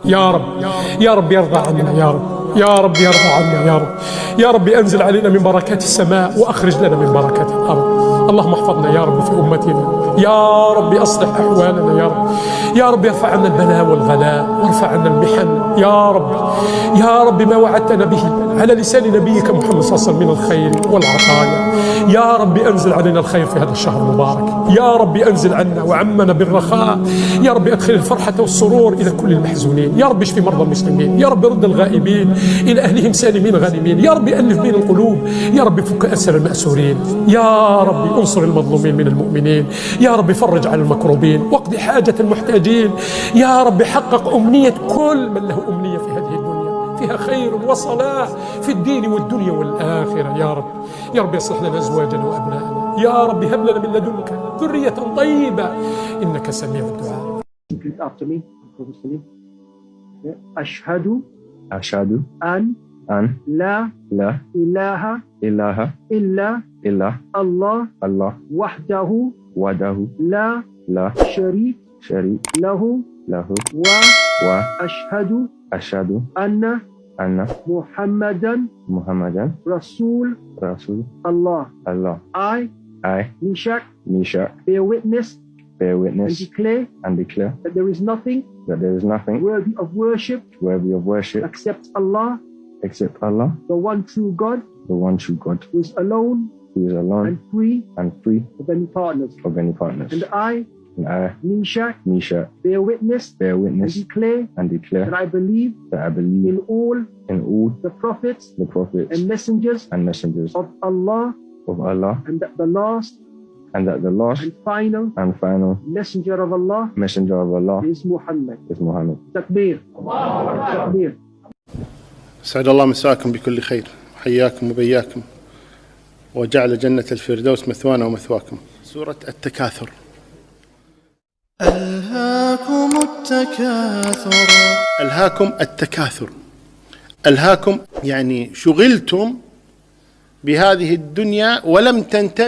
يا رب، يا رب يرضى عنا، يا رب، يا رب يرضى عنا، يا رب، يا رب أنزل علينا من بركات السماء وأخرج لنا من بركات الأرض. اللهم احفظنا يا رب في أمتنا، يا رب أصلح أحوالنا، يا رب، يا رب ارفع عنا البلاء والغلاء وارفع عنا المحن، يا رب، يا رب ما وعدتنا به على لسان نبيك محمد صلى الله عليه وسلم من الخير والعطايا. يا رب أنزل علينا الخير في هذا الشهر المبارك، يا رب أنزل عنا وعمنا بالرخاء، يا رب أدخل الفرحة والسرور إلى كل المحزونين، يا رب اشف مرضى المسلمين، يا رب رد الغائبين إلى أهلهم سالمين غانمين، يا رب ألف بين القلوب، يا رب فك أسر المأسورين، يا رب انصر المظلومين من المؤمنين، يا رب فرج على المكروبين واقض حاجة المحتاجين، يا رب حقق أمنية كل من له أمنية في هذه الدنيا فيها خير وصلاح في الدين والدنيا والآخرة. يا رب، يا رب يصلح لنا أزواجنا وأبنائنا، يا رب هب لنا من لدنك ذرية طيبة إنك سميع الدعاء. أشهد أن لا إله إلا الله وحده لا شريك له وأشهد أن محمدا رسول الله. I, Meshach, bear witness and declare that there is nothing worthy of worship except Allah, the one true God, who is alone and free of any partners. And I, Meshach, bear witness and declare that I believe in all the prophets and messengers of Allah, and that the last and final messenger of Allah is Muhammad. Takbir. Takbir. سعد الله مساكم بكل خير، حياكم وبياكم، وجعل جنة الفردوس مثوانا ومثواكم. سورة التكاثر. ألهاكم التكاثر. ألهاكم يعني شغلتم بهذه الدنيا ولم تنتبهوا